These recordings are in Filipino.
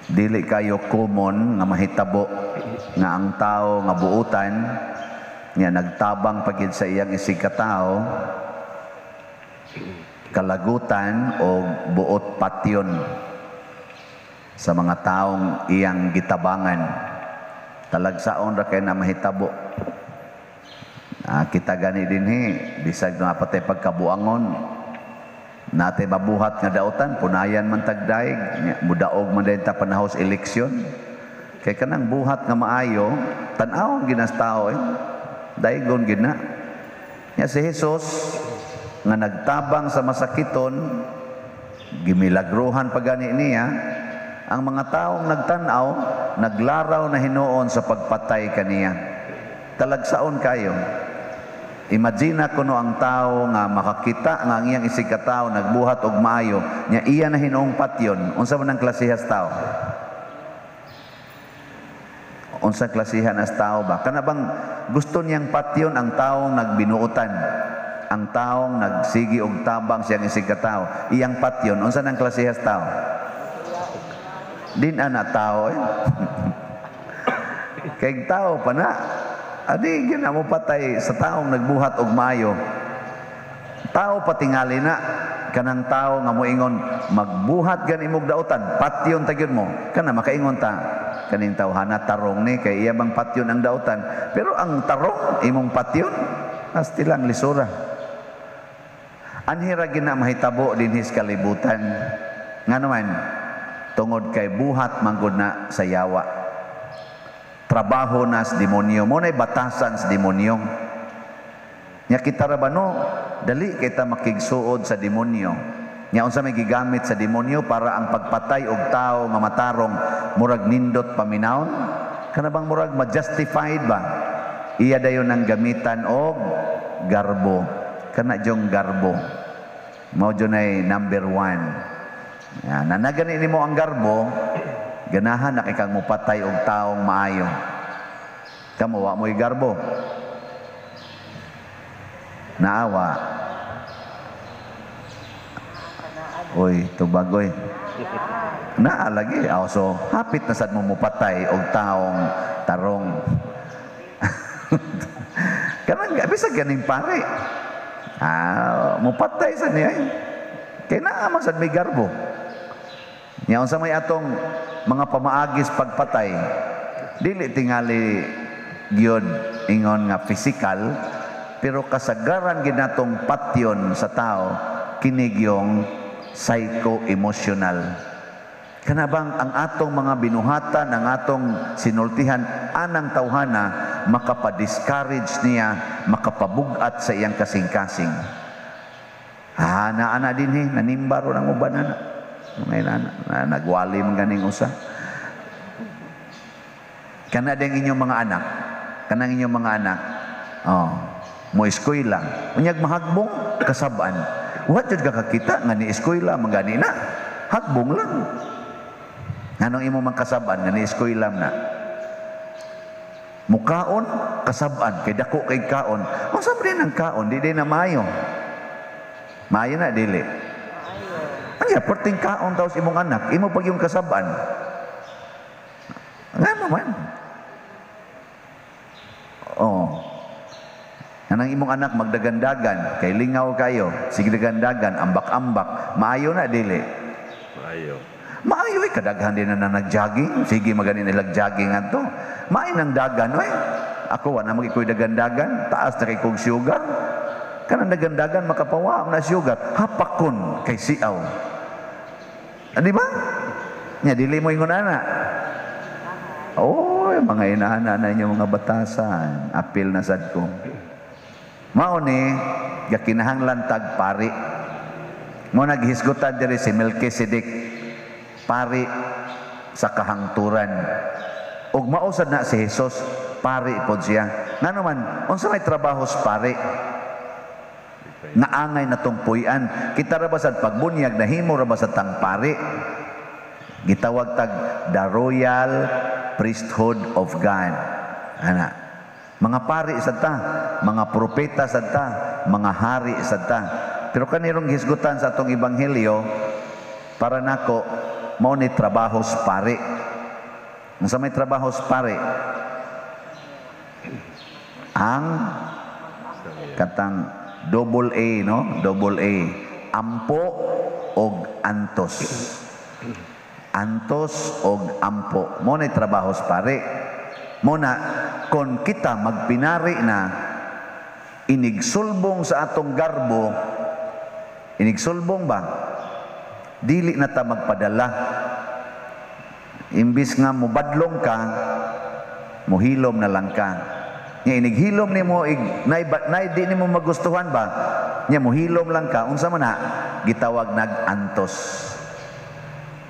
dili kayo common nga mahitabo nga ang tao nga buutan nga nagtabang pagid sa iyang isig ka tao, kalagutan o buot patyon sa mga taong iyang gitabangan. Talagsaon ra kay na mahitabo. Kita gani dinhi bisag na patay pagkabuangon nate mabuhat nga dautan punayan man tagdaig mudaog man din ta panahos eleksyon kay kanang buhat nga maayo tan-aw ginas tao daigon gina nya si Jesus nga nagtabang sa masakiton gimilagrohan pagani niya ang mga taong nagtan-aw naglaraw na hinuon sa pagpatay kaniya. Talagsaon kayo. Imagine kuno ang tao nga makakita nga ang iyang isig ka tao nagbuhat og maayo nya iya na hinuong patyon. Unsa man ang klasehas tao? Unsa klasihan as tao ba? Kana bang gusto niyang patyon ang taong nagbinuotan, ang taong nagsigi og tabang siyang isig ka tao, iyang patyon. Unsa nang klasehas tao? Din ana tao kay tao pa na adi gina mo patay sa taong nagbuhat og maayo. Tao patingali na kanang tao nga moingon magbuhat gan imong dautan, patyon tagyud mo. Kana makaingon ta kaning tawhana tarong ni kay iya bang patyon ang dautan. Pero ang tarong imong patyon asti lang lisura. Anhira gina mahitabo dinhis kalibutan. Nga naman tungod kay buhat manggod na sa yawa. Trabaho na sa demonyo. Muna'y batasan sa demonyo. Nya kita rabano, dali kita makigsuod sa demonyo. Nya unsa may gigamit sa demonyo para ang pagpatay og tao nga matarong murag nindot paminawon? Kana bang murag ma-justified ba? Iya dayon ang gamitan og garbo. Kana jong garbo. Mao junay number 1. Yan, nanagani nimo ang garbo, ganahan na kay kang mupatay og taong maayo. Kamo wa mo'y garbo. Naawa. Oy, tubagoy. Naa lagi. So, hapit na sad mo mupatay og taong tarong. Kanang bisag ganing pare. Mupatay sa niya. Kaya naama sad may garbo. Nya unsa may atong mga pamaagis pagpatay dili tingali gyud ingon nga physical pero kasagaran ginatong patyon sa tao kinigyong psycho-emotional. Kana bang ang atong mga binuhatan, ang atong sinultihan anang tawhana makapa-discourage niya, makapabugat sa iyang kasing-kasing. Ana dinhi nanimbaro ng uban na nagwali man ganing usa. Kana ding inyong mga anak, kanang inyong mga anak, mo eskwela, unyag mahagbong kasab-an. Wa jud ka kakita nga ni eskwela mangani na, hagbong lang. Nganong imo man kasab-an nga ni eskwela na. Mukaon kasab-an kay dako kay kaon. Unsa man ang kaon, di na maayo. Maayo na dili. Anya perting kaon taos imong anak, imo pag yung kasab-an. Nga man. Kanang imong anak magdagandagan, kay lingaw kayo, sige dagandagan, ambak-ambak, maayo na dili. Maayo. Maayo kadaghan din na nag-jogging, sige magani nilag jogging adto. Maayo nang dagan oy. Ako wa na magikoy dagandagan, taas na kay kog sugar. Kanang dagandagan makapawa na sugar, hapakon kay siaw. Di ba? Nya dili mo ingon ana. Oy, mga inaana na inyo mga batasan, apil na sad ko. Mao ni gakinahanglan tag pari. Mo naghisgutan diri si Melchizedek, pari sa kahangturan. Ug mausad na si Jesus, pari pod siya. Ngano man, unsa may trabaho sa pari? Naangay na tong puy-an. Kita ra ba sad pagbunyag nahimo ra ba sa tang pari? Gitawag tag the royal priesthood of God. Ana. Mga pari sad ta, mga propeta sad ta, mga hari sad ta. Pero kanirong hisgutan sa atong ebanghelyo para nako mao ni trabahos pare. Unsa may trabahos pare? Ang katang double A, no? Double A. Ampo og antos. Antos og ampo. Mo na trabahos pare. Mo na kon kita magpinari na inigsulbong sa atong garbo, inigsulbong ba? Dili na ta magpadala. Imbis nga mubadlong ka, muhilom na lang ka. Nya inighilom nimo nay di nimo magustuhan ba? Nya muhilom lang ka. Unsa man na gitawag nag-antos.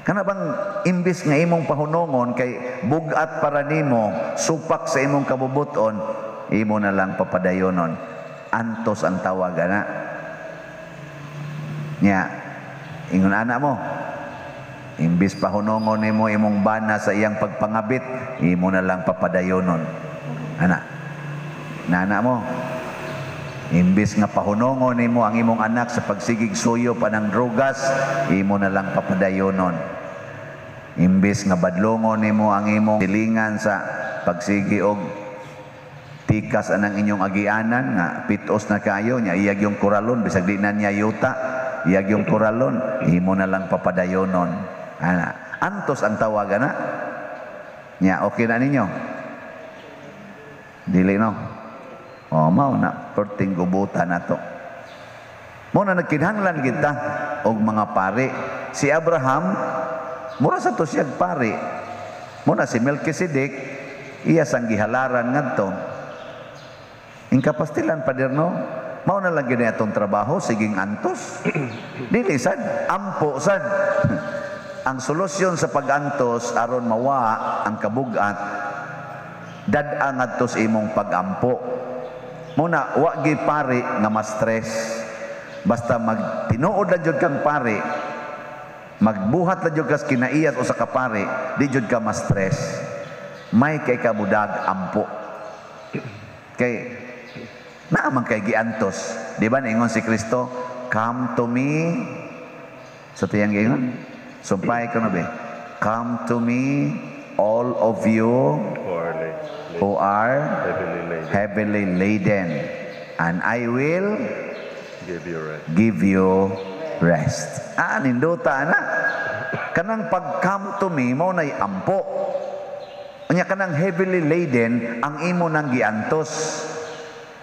Kana bang imbis nga imong pahunongon kay bugat para nimo, supak sa imong kabubuton, imo na lang papadayonon. Antos ang tawag ana. Nya ingon ana mo. Imbis pahunongon nimo imong bana sa iyang pagpangabit, imo na lang papadayonon. Ana. Nana mo, imbis nga pahunongon nimo ang imong anak sa pagsigig suyo pa ng drugas, imo na lang papadayonon. Imbis nga badlongon nimo ang imong silingan sa pagsigi og tikas anang inyong agianan nga pitos na kayo nya iyag yung kuralon bisag di na niya yuta, iyag yung kuralon, imo na lang papadayonon. Ana, antos ang tawagan na. Nya okay na ninyo? Dili no? O, mao na, perting gubutan na to. Muna nagkinahanglan kita og mga pare. Si Abraham, mura sa to siyag pare. Muna si Melchizedek, iya sang gihalaran ngadto. Inkapastilan paderno, mao na lang gini atong trabaho, siging antos. Dili sad, ampo sad. Ang solusyon sa pag-antos aron mawa ang kabugat, dad-a ngadto sa imong pag-ampo. Muna, wagi pare nga ma-stress. Basta magtinuod lang jud kang pare, magbuhat lang jud kas kinaiyas o sa kapare, di jud ka ma-stress. May kay kabudag ampo. Kay naaman kay giantos. Di ba naingon si Kristo, come to me. Sa tiyang gingon, sumpay ko na ba? Come to me, all of you who are heavily laden, and I will give you rest. Ninduta na. Kanang pag-come to me, mo na'y ampo. Nya kanang heavily laden, ang imo nang giantos.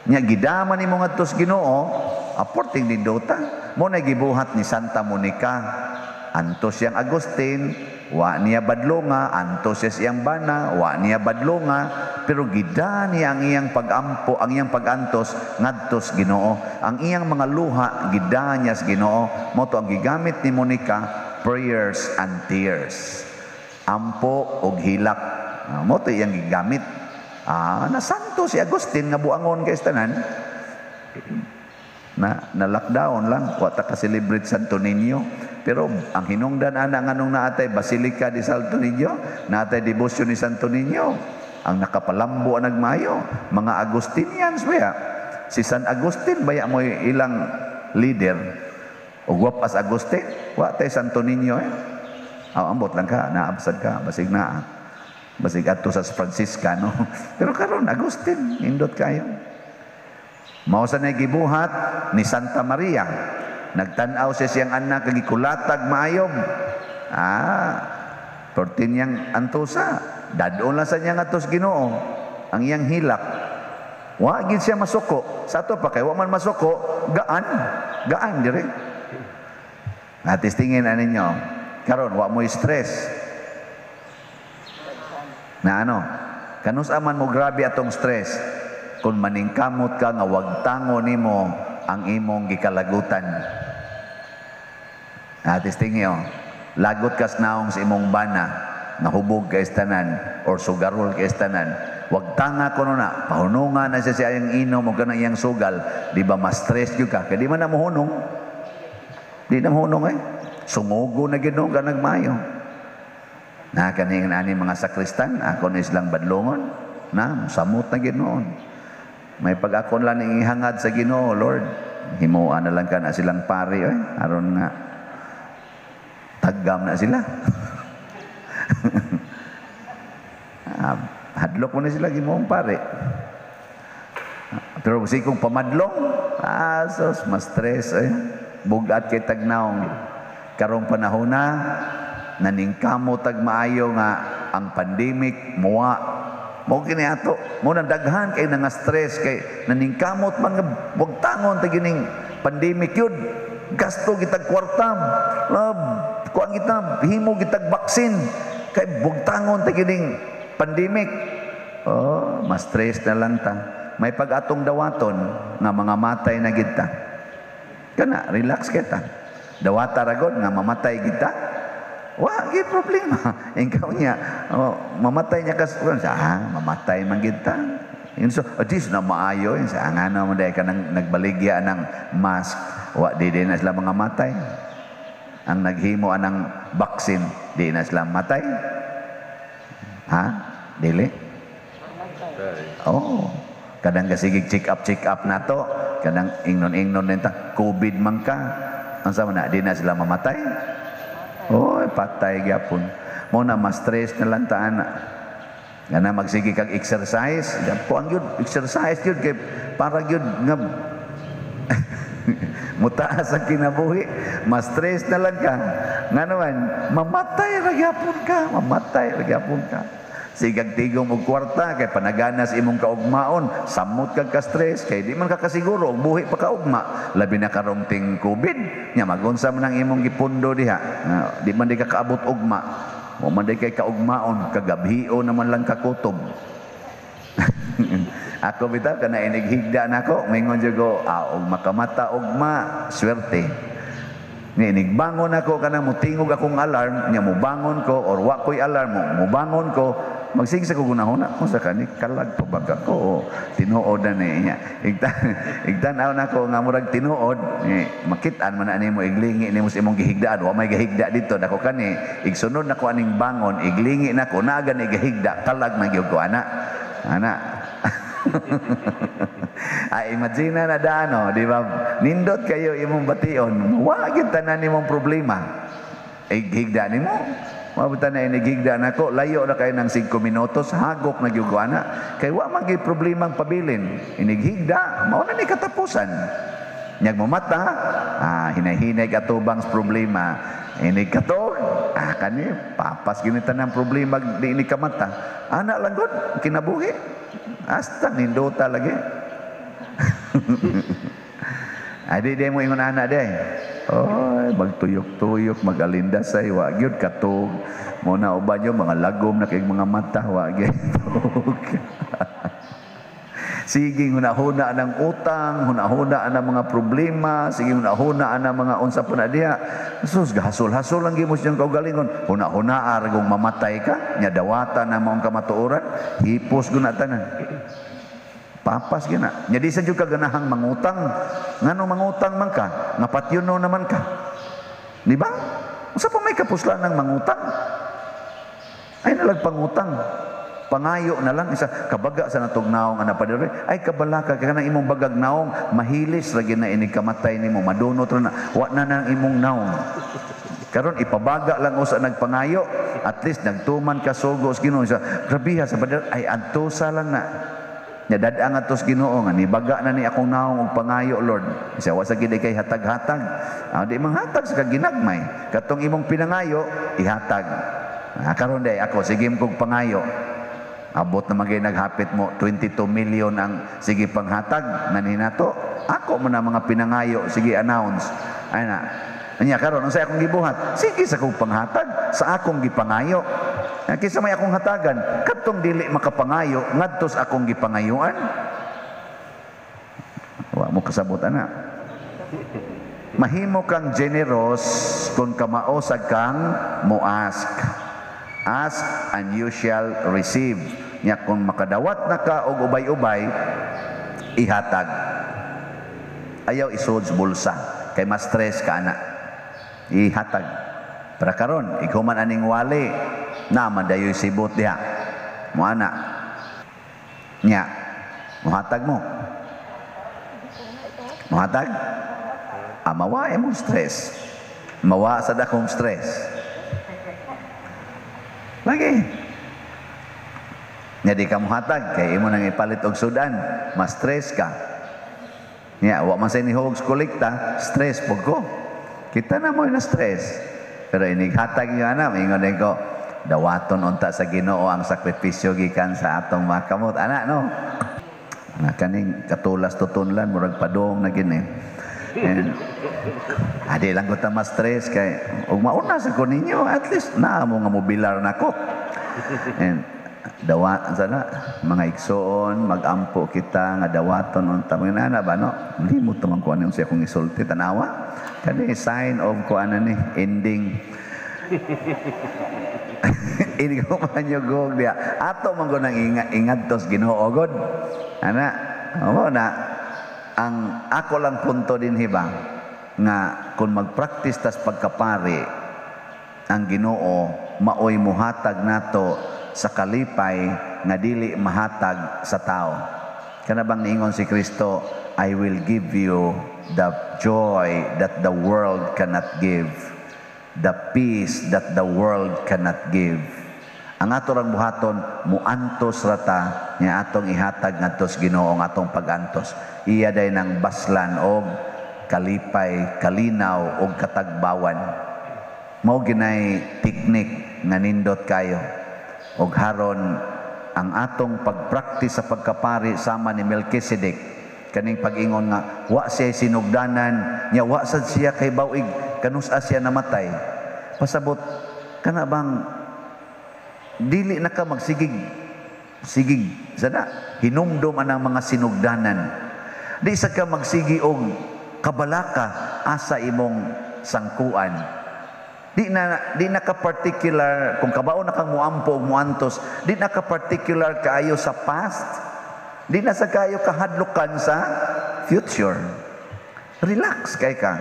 Nya gidaman imo ngadtos Ginoo, aporting ninduta. Mo na'y gibuhat ni Santa Monica. Antos yang Agustin, wa niya badlonga, antos siyang bana, wa niya badlonga, pero gida niya ang iyang pag-ampo, ang iyang pag-antos ngadtos Ginoo. Ang iyang mga luha gida niya sa Ginoo. Mo to ang gigamit ni Monica, prayers and tears. Ampo og hilak. Mo to iyang gigamit. Nasanto si Agustin nga buangon kay tanan. Na lockdown lang, wa ta ka celebrate Santo Niño. Pero ang hinungdan ana nganong naatay Basilica di Santo Niño, naatay devotion ni Santo Niño. Ang nakapalambo nagmayo, mga Agustinians baya. Si San Agustin baya mo ilang leader. O guwapas Agustin, wa tay Santo Niño ambot lang ka, naabsad ka, basig na. Basig adto sa Franciscano. Pero karon Agustin, indot kayo. Mao sa gibuhat ni Santa Maria. Nagtanaw siya siyang anak kagikulatag maayom. 14 yang antusa. Dadon lang sa niya nga tos Ginoo. Ang iyang hilak. Wa gid siya masuko. Sa ato pa kay wa man masuko, gaan. Gaan dire. Natistingin ani ninyo. Karon wa mo stress. Na ano? Kanus aman mo grabe atong stress. Kung maningkamot ka nga wag tango nimo ang imong gikalagutan. Tistingyo, lagot kas naong sa imong bana, nahubog ka istanan, or sugarol ka istanan. Wag tanga ko na, pahunungan na siya iyang inom o kanang iyang sugal, di ba ma-stress yun ka? Kaya di man na mahunong. Di na mahunong Sumugo na ginong ka nagmayo. Na kaning ani mga sakristan, ako na islang badlongon, na samot na ginoon. May pag-akon lang ng ihangad sa Ginoo, Lord. Himuan na lang ka na silang pari, aron nga taggam na sila. Hadlok mo na sila gimoong pare. Pero kasi kung pamadlong, sos, mas stress. Bugat kay tagnaong. Karong panahon na, naningkamo tag maayo nga ang pandemic, muwa. Mo kini ato, mo nang daghan kay nga stress kay naningkamot man nga wag tangon ta gining pandemic yun. Gasto gitag kwarta. Kuan kita himo gitag baksin kay wag tangon ta gining pandemic. Oh, mas stress na lang ta. May pag-atong dawaton nga mga matay na kita. Kana relax kita. Dawata ragod nga mamatay kita. Wa gid problema. Ikaw niya, mamatay niya kasuran sa mamatay man kita. Yun so, at least na maayo yun sa nga naman dahil ka nagbaligya ng mask. Wa di na sila mga matay. Ang naghimo anang baksin, di na sila matay. Ha? Dili? Oh. Kadang kasigig check up na to. Kadang ingnon nita. COVID man ka. Ang sama na, di na sila mamatay. Oh, patay gyapon. Mo na mas stress na lang taan. Nga magsige kag exercise, po ang yun, exercise yun kay para yun nga mutaas ang kinabuhi, mas stress na lang ka. Nga naman, mamatay ra gyapon ka. Sigag tigong og kwarta kay panaganas imong kaugmaon, samot kag ka-stress kay di man ka kasiguro og buhi pa kaugma, labi na karong ting COVID. Nya magunsa man ang imong gipundo diha. Di man di ka kaabot ugma. Mo man di kay kaugmaon, kagabhio naman lang kakutob. Ako bitaw kana inighigda nako, mingon jud ko, og makamata ugma, swerte. Nigbangon ako kana mutingog akong alarm, nya mo bangon ko or wa ko'y alarm mo bangon ko, magsigsa ko gunahon kung sa kani kalag pa baga ko tinuod na niya. Igtanaw na ko nga murag tinuod, makitaan man ani mo iglingi nimo sa imong gihigdaan, wa may gahigda dito nako kani, igsunod nako aning bangon, iglingi nako naga ni gahigda, kalag man gyud ko ana. Ay imagine na daano, di ba? Nindot kayo imong bation, wa gyud tanan nimong problema. Higda nimo. Mabutan na inigigda nako, layo na kayo ng 5 minutos, hagok na gyud ko ana. Kay wa man gyud problema ang pabilin. Inighigda, mao na ni katapusan. Nyag mo mata, hinay-hinay katubang sa problema. Inig katog, kani papas ginitan ng problema di ini kamata. Ana lang gud kinabuhi. Hasta nindota lagi. Adi mo ingon ana day. Oy, magtuyok-tuyok, magalindas ay wa gyud katog. Mo na uban yo mga lagom na kay mga mata wa gyud. Sige hunahuna ng utang, hunahuna ng mga problema, sige hunahuna ng mga unsa pa na diha. Sus gahasol-hasol lang gimo siyang kaugalingon. Hunahuna aragong mamatay ka, nya dawata na maong kamatuoran, hipos guna tanan. Papas gina. Nya di sa jud ka ganahang mangutang. Ngano mangutang man ka? Nga patyuno naman ka. Di ba? Unsa pa may kapuslan ng mangutang? Ay nalagpangutang. Pangayo na lang isa kabaga sa natugnaong nga napadiri ay kabalaka kay kanang imong bagag naong mahilis lagi na ini kamatay nimo madunot ra na wa na nang imong naong karon ipabaga lang usa nagpangayo at least nagtuman ka sugo sa Ginoo sa grabiha sa badal ay adtosa lang na nya dad-ang atos Ginoo nga nibaga na ni akong naong og pangayo Lord isa wa sa gid kay hatag-hatag di manghatag sa ginagmay katong imong pinangayo ihatag karon day ako sige kog pangayo. Abot na magay naghapit mo 22 million ang sige panghatag naninato. Ako mo na mga pinangayo sige announce. Ay na. Anya karon unsay akong gibuhat? Sige sa kong panghatag sa akong gipangayo. Kisa may akong hatagan kadtong dili makapangayo ngadto sa akong gipangayuan. Wa mo kasabot ana. Mahimo kang generous kung kamaosag kang mo-ask. Ask and you shall receive. Nya kung makadawat na ka og ubay-ubay, ihatag. Ayaw isud sa bulsa kay mas stress ka na. Ihatag. Para karon ikaw man aning wali na mandayoy sibot diha. Mo ana. Nya muhatag mo. Muhatag? Mawa imong stress. Mawa sa dakong stress. Lagi. Nya di ka mohatag kay imo nang ipalit og sudan, mas stress ka. Nya wa man say ni hog kolekta, stress pud ko. Kita na mo na stress. Pero inighatag niyo ana, ingon ko, dawaton unta sa Ginoo ang sakripisyo gikan sa atong mga kamot. Ana no. Na kaning katulas tutunlan murag padong na gini. And adi lang ko ta mas stress kay ug mauna sa ko ninyo, at least na mo nga mobilar nako. And dawa sana mga igsoon magampo kita nga dawaton unta mga ba no, hindi mo to man kuan siya kung isulti tanawa kani sign of kuan ni ending. Ini ko man yung gog dia ato man ko nang ingat tos Ginoo god ana mo na ang ako lang punto din hibang nga kung magpractice tas pagkapari ang Ginoo maoy muhatag nato sa kalipay nga dili mahatag sa tao. Kana bang niingon si Kristo, I will give you the joy that the world cannot give, the peace that the world cannot give. Ang ato rang buhaton muantos rata nga atong ihatag ngadtos Ginoo ang atong pagantos. Iya day nang baslan og kalipay, kalinaw og katagbawan. Mao ginay teknik nga nindot kayo. Og haron ang atong pagpraktis sa pagkapari sama ni Melchizedek kaning pag-ingon nga wa siya sinugdanan nya wa sad siya kay bawig kanus-a siya namatay pasabot kana bang dili na ka magsigig sana hinumdum anang mga sinugdanan di sa ka magsigi og kabalaka asa imong sangkuan. Di na ka particular kung kabaon na kang muampo og muantos, di na ka particular kaayo sa past, di na sa kayo kahadlukan sa future. Relax kay ka.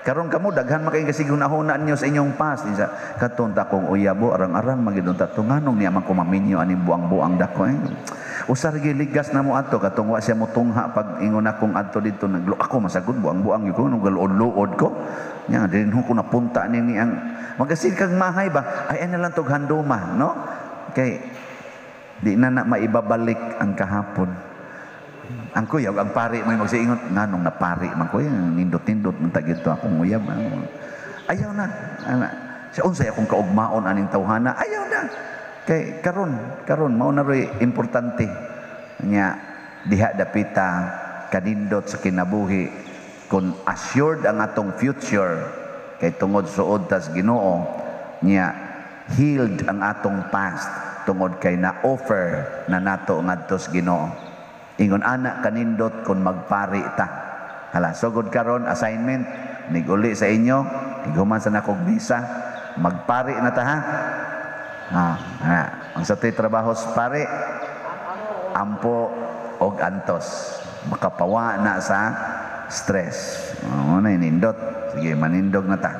Karon kamo daghan makay kasiguna-huna niyo sa inyong past. Isa katunta kong uyabo arang-arang magidon ta tunganong niya man ko maminyo aning buang-buang dako. Usar giligas na mo ato katong wa siya motungha pag ingon akong adto dito naglo ako masagod buang-buang ko nung galuod-luod ko. Nya din ko napunta nini ang magasin kag mahay ba ay ana lang tog handuma no kay di na maibabalik ang kahapon ang kuyaw ang pari mo magsiingon nganong napari man ko yung nindot-nindot man tagito akong uyab ayaw na ana sa unsay akong kaugmaon aning tawhana ayaw na kay karon mao na roy importante nya diha dapita kanindot sa kinabuhi kung assured ang atong future kay tungod suod tas Ginoo niya healed ang atong past tungod kay na offer na nato ngadtos Ginoo ingon ana kanindot kung magpari ta hala sugod karon assignment niguli sa inyo higuman sa nakog misa magpari na ta ha ang sa trabaho sa pari ampo og antos makapawa na sa stress. Na inindot. Sige, manindog na ta.